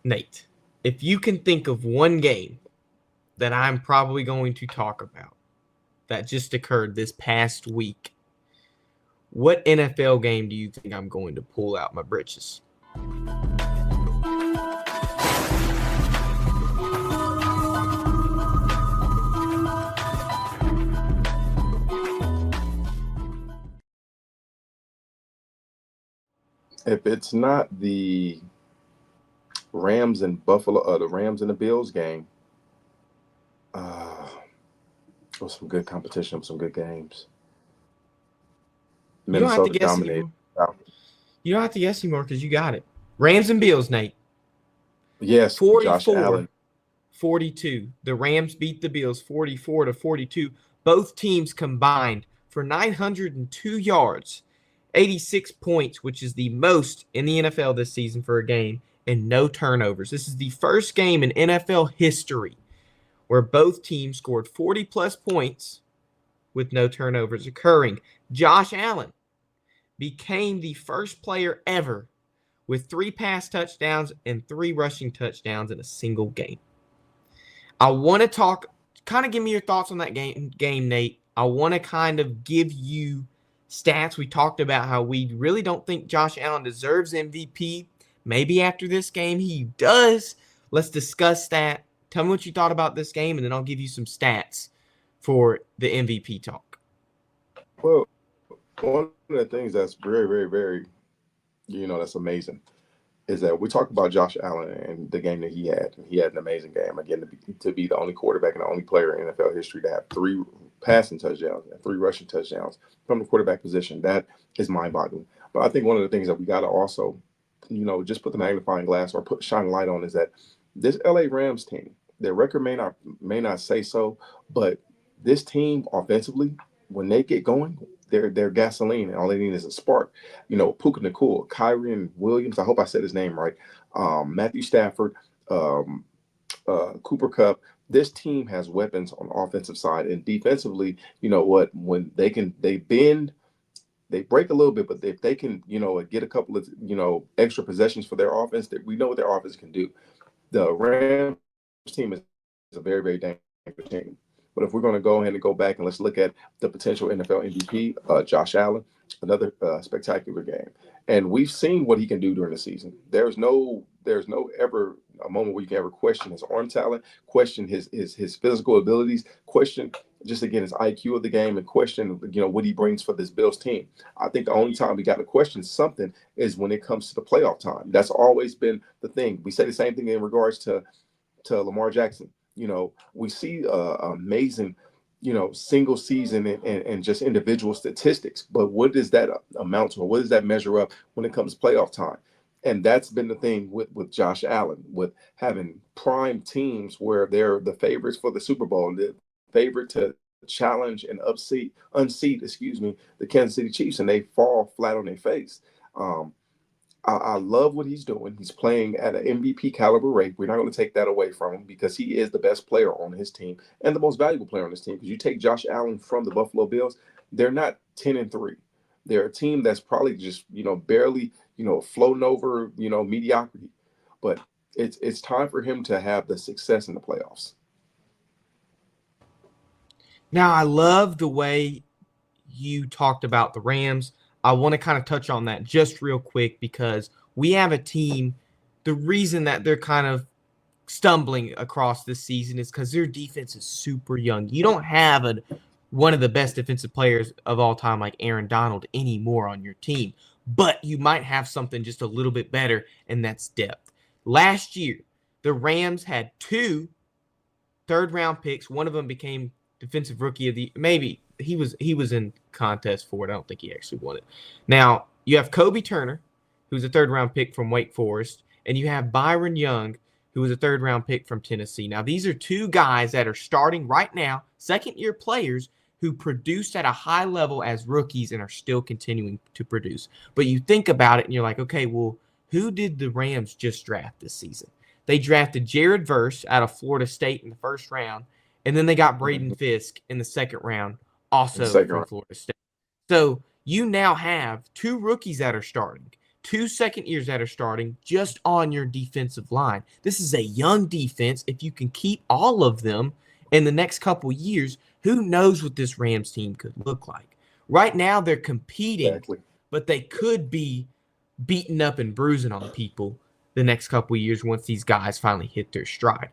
Nate, if you can think of one game that I'm probably going to talk about that just occurred this past week, what NFL game do you think I'm going to pull out my britches? If it's not the the Rams and the Bills game, uh, it was some good competition, some good games. You don't have to Minnesota guess dominated. anymore. You don't have to guess anymore because you got it. Rams and Bills, Nate. Yes, Josh 44 Allen. 42. The Rams beat the Bills 44 to 42. Both teams combined for 902 yards, 86 points, which is the most in the NFL this season for a game, and no turnovers. This is the first game in NFL history where both teams scored 40 plus points with no turnovers occurring. Josh Allen became the first player ever with 3 pass touchdowns and 3 rushing touchdowns in a single game. I want to talk, kind of give me your thoughts on that game, Nate. I want to kind of give you stats. We talked about how we really don't think Josh Allen deserves MVP. Maybe after this game he does. Let's discuss that. Tell me what you thought about this game, and then I'll give you some stats for the MVP talk. Well, one of the things that's very, very, very, that's amazing is that we talk about Josh Allen and the game that he had. He had an amazing game. Again, to be the only quarterback and the only player in NFL history to have 3 passing touchdowns and 3 rushing touchdowns from the quarterback position. That is mind-boggling. But I think one of the things that we got to also, just put the magnifying glass or shine a light on is that this LA Rams team, their record may not say so, but this team offensively, when they get going, they're gasoline, and all they need is a spark. Puka Nakua, Kyron Williams. I hope I said his name right. Matthew Stafford, um, Cooper Cup. This team has weapons on the offensive side, and defensively, you know what? When they bend, they break a little bit, but if they can, get a couple of, extra possessions for their offense, that we know what their offense can do. The Rams team is a very, very dangerous team. But if we're going to go ahead and go back and let's look at the potential NFL MVP, Josh Allen, another spectacular game, and we've seen what he can do during the season. There's no ever a moment where you can ever question his arm talent, question his physical abilities, question just again his IQ of the game, and question what he brings for this Bills team. I think the only time we got to question something is when it comes to the playoff time. That's always been the thing. We say the same thing in regards to Lamar Jackson. We see amazing, single season and just individual statistics. But what does that amount to? Or what does that measure up when it comes to playoff time? And that's been the thing with Josh Allen, with having prime teams where they're the favorites for the Super Bowl, the favorite to challenge and unseat, the Kansas City Chiefs, and they fall flat on their face. Um, I love what he's doing. He's playing at an MVP caliber rate. We're not going to take that away from him because he is the best player on his team and the most valuable player on his team. Because you take Josh Allen from the Buffalo Bills, they're not 10-3. They're a team that's probably just barely floating over mediocrity. But it's time for him to have the success in the playoffs. Now, I love the way you talked about the Rams. I want to kind of touch on that just real quick because we have a team. The reason that they're kind of stumbling across this season is because their defense is super young. You don't have one of the best defensive players of all time like Aaron Donald anymore on your team, but you might have something just a little bit better, and that's depth. Last year, the Rams had 2 third-round picks. One of them became defensive rookie of the maybe he was in contest for it. I don't think he actually won it. Now you have Kobe Turner, who's a third-round pick from Wake Forest, and you have Byron Young, who was a third-round pick from Tennessee. Now these are 2 guys that are starting right now, second-year players who produced at a high level as rookies and are still continuing to produce. But you think about it and you're like, okay, well, who did the Rams just draft this season? They drafted Jared Verse out of Florida State in the first round, and then they got Braden Mhm. Fisk in the second round, In the also second from round. Florida State. So you now have 2 rookies that are starting. 2 second years that are starting just on your defensive line. This is a young defense. If you can keep all of them in the next couple years, who knows what this Rams team could look like. Right now, they're competing, Exactly. but they could be beating up and bruising on people the next couple years once these guys finally hit their stride.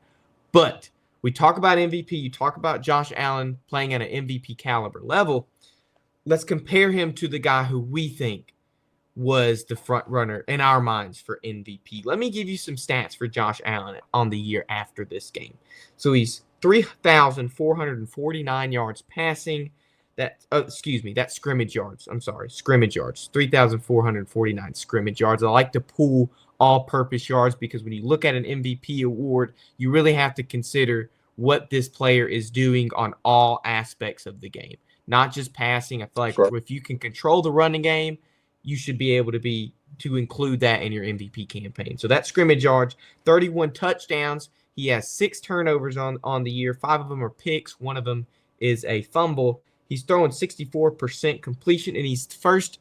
But we talk about MVP. You talk about Josh Allen playing at an MVP caliber level. Let's compare him to the guy who we think was the front runner in our minds for MVP. Let me give you some stats for Josh Allen on the year after this game. So he's 3,449 yards passing. That's scrimmage yards. I'm sorry, scrimmage yards. 3,449 scrimmage yards. I like to pool all-purpose yards because when you look at an MVP award, you really have to consider what this player is doing on all aspects of the game, not just passing. I feel like if you can control the running game, you should be able to include that in your MVP campaign. So that scrimmage yards, 31 touchdowns. He has 6 turnovers on the year. 5 of them are picks. 1 of them is a fumble. He's throwing 64% completion, and he's first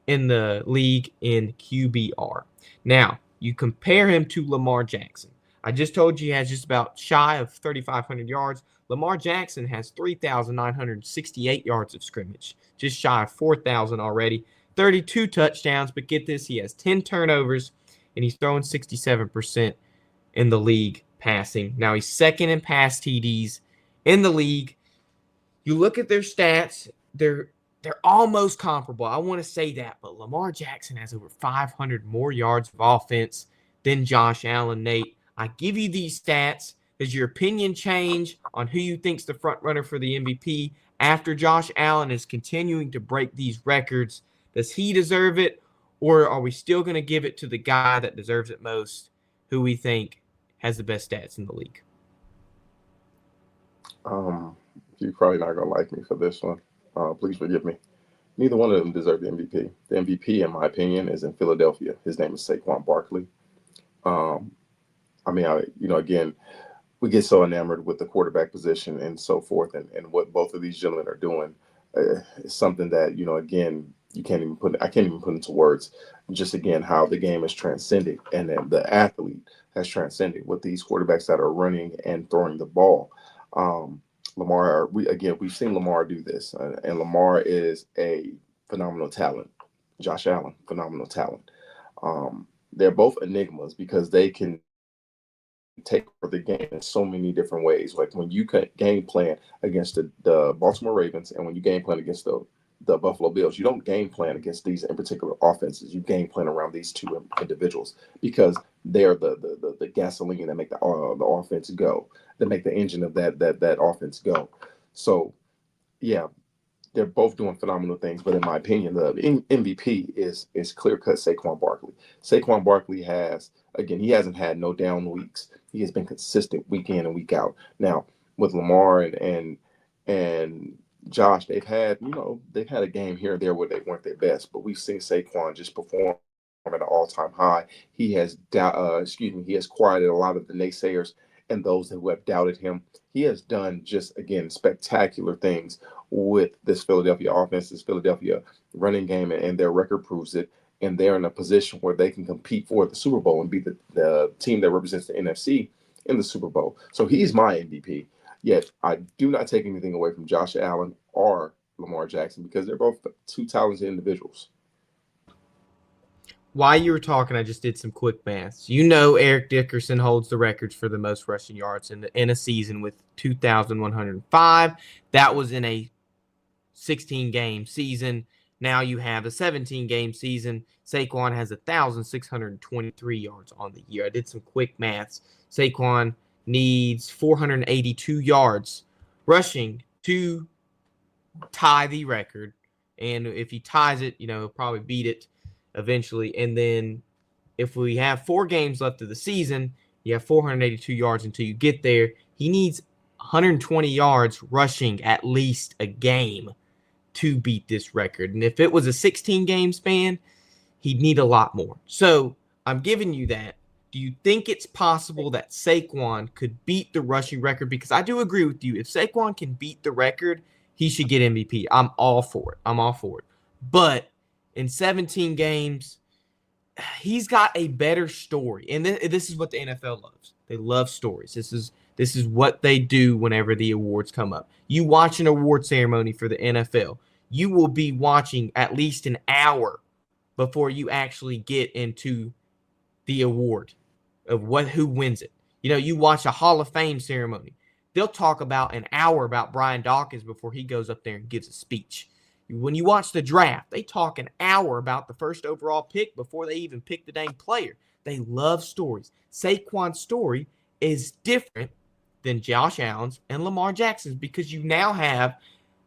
in the league in QBR. Now, you compare him to Lamar Jackson. I just told you he has just about shy of 3,500 yards. Lamar Jackson has 3,968 yards of scrimmage, just shy of 4,000 already. 32 touchdowns, but get this, he has 10 turnovers, and he's throwing 67% in the league passing. Now, he's second in pass TDs in the league. You look at their stats, they're almost comparable. I want to say that, but Lamar Jackson has over 500 more yards of offense than Josh Allen. Nate, I give you these stats. Does your opinion change on who you think's the front runner for the MVP after Josh Allen is continuing to break these records? Does he deserve it, or are we still going to give it to the guy that deserves it most, who we think has the best stats in the league? You're probably not gonna like me for this one. Please forgive me. Neither one of them deserve the MVP. The MVP, in my opinion, is in Philadelphia. His name is Saquon Barkley. Um, again, we get so enamored with the quarterback position and so forth, and what both of these gentlemen are doing is something that, again, I can't even put into words. Just again, how the game is transcended, and then the athlete has transcended with these quarterbacks that are running and throwing the ball. We've seen Lamar do this, and Lamar is a phenomenal talent. Josh Allen, phenomenal talent. They're both enigmas because they can take over the game in so many different ways. Like when you game plan against the Baltimore Ravens, and when you game plan against the Buffalo Bills, you don't game plan against these in particular offenses. You game plan around these two individuals because they're the gasoline that make the offense go, that make the engine of that offense go. So, yeah, they're both doing phenomenal things. But in my opinion, the MVP is clear cut Saquon Barkley. Saquon Barkley he hasn't had no down weeks. He has been consistent week in and week out. Now with Lamar and Josh, they've had a game here and there where they weren't their best, but we've seen Saquon just perform at an all-time high. He has quieted a lot of the naysayers and those who have doubted him. He has done just, again, spectacular things with this Philadelphia offense, this Philadelphia running game, and their record proves it. And they're in a position where they can compete for the Super Bowl and be the team that represents the NFC in the Super Bowl. So he's my MVP. Yet I do not take anything away from Josh Allen or Lamar Jackson because they're both two talented individuals. While you were talking, I just did some quick maths. Eric Dickerson holds the records for the most rushing yards in a season with 2,105. That was in a 16-game season. Now you have a 17-game season. Saquon has 1,623 yards on the year. I did some quick maths. Saquon needs 482 yards rushing to tie the record. And if he ties it, he'll probably beat it eventually. And then if we have 4 games left of the season, you have 482 yards until you get there. He needs 120 yards rushing at least a game to beat this record. And if it was a 16-game span, he'd need a lot more. So I'm giving you that. Do you think it's possible that Saquon could beat the rushing record? Because I do agree with you. If Saquon can beat the record, he should get MVP. I'm all for it. But in 17 games, he's got a better story. And this is what the NFL loves. They love stories. This is what they do whenever the awards come up. You watch an award ceremony for the NFL, you will be watching at least an hour before you actually get into the award of who wins it. You watch a Hall of Fame ceremony. They'll talk about an hour about Brian Dawkins before he goes up there and gives a speech. When you watch the draft, they talk an hour about the first overall pick before they even pick the dang player. They love stories. Saquon's story is different than Josh Allen's and Lamar Jackson's because you now have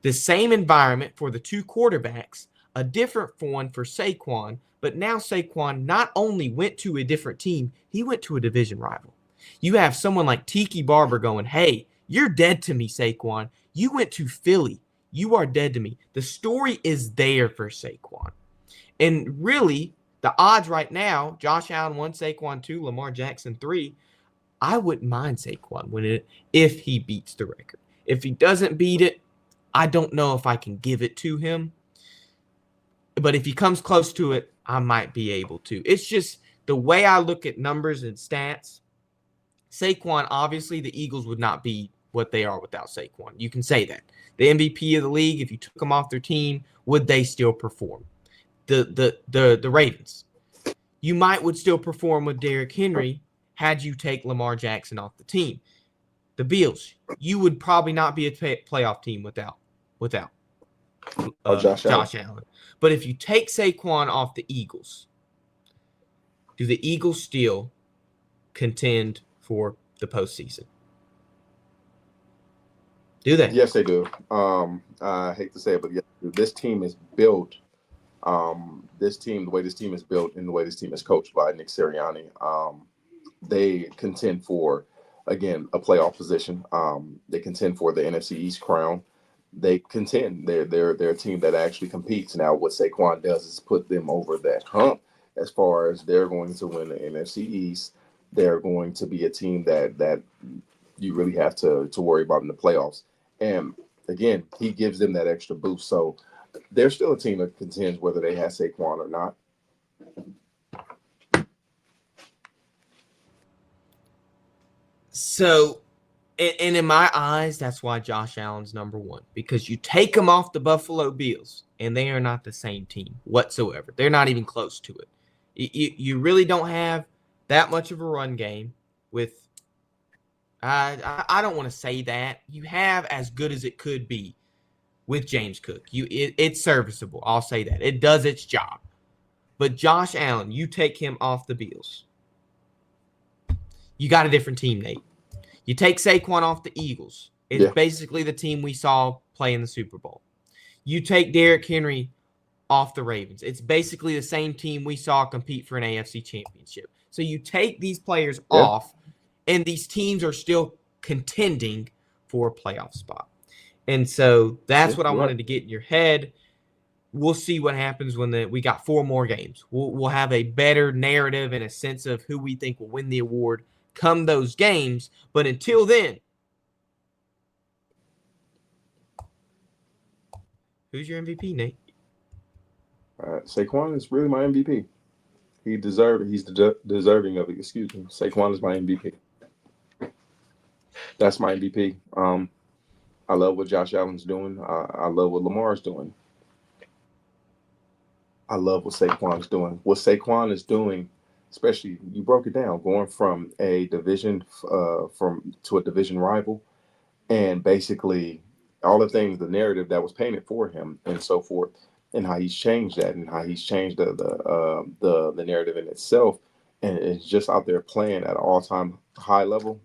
the same environment for the two quarterbacks, a different one for Saquon, but now Saquon not only went to a different team, he went to a division rival. You have someone like Tiki Barber going, hey, you're dead to me, Saquon. You went to Philly. You are dead to me. The story is there for Saquon. And really, the odds right now, Josh Allen 1, Saquon 2, Lamar Jackson 3, I wouldn't mind Saquon winning it if he beats the record. If he doesn't beat it, I don't know if I can give it to him. But if he comes close to it, I might be able to. It's just the way I look at numbers and stats. Saquon, obviously, the Eagles would not be what they are without Saquon. You can say that. The MVP of the league, if you took them off their team, would they still perform? The Ravens, you would still perform with Derrick Henry had you take Lamar Jackson off the team. The Bills, you would probably not be a playoff team without Josh Allen. But if you take Saquon off the Eagles, do the Eagles still contend for the postseason? Do they? Yes, they do. I hate to say it, but yes, this team is built. The way this team is built and the way this team is coached by Nick Sirianni, they contend for, again, a playoff position. They contend for the NFC East crown. They contend. They're a team that actually competes. Now, what Saquon does is put them over that hump as far as they're going to win the NFC East. They're going to be a team that you really have to worry about in the playoffs. And again, he gives them that extra boost. So they're still a team that contends whether they have Saquon or not. So, and in my eyes, that's why Josh Allen's number one. Because you take him off the Buffalo Bills, and they are not the same team whatsoever. They're not even close to it. You really don't have that much of a run game with I don't want to say that. You have as good as it could be with James Cook. It's serviceable. I'll say that. It does its job. But Josh Allen, you take him off the Bills. You got a different team, Nate. You take Saquon off the Eagles. It's basically the team we saw play in the Super Bowl. You take Derrick Henry off the Ravens. It's basically the same team we saw compete for an AFC championship. So you take these players off, and these teams are still contending for a playoff spot. And so that's what I wanted to get in your head. We'll see what happens when we got 4 more games. We'll have a better narrative and a sense of who we think will win the award come those games. But until then, who's your MVP, Nate? Saquon is really my MVP. He's deserving of it. Excuse me. Saquon is my MVP. That's my MVP. I love what Josh Allen's doing. I love what Lamar's doing. I love what Saquon's doing. What Saquon is doing, especially you broke it down, going from a division to a division rival, and basically all the things, the narrative that was painted for him, and so forth, and how he's changed that, and how he's changed the narrative in itself, and it's just out there playing at an all-time high level.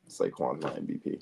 Saquon's my MVP.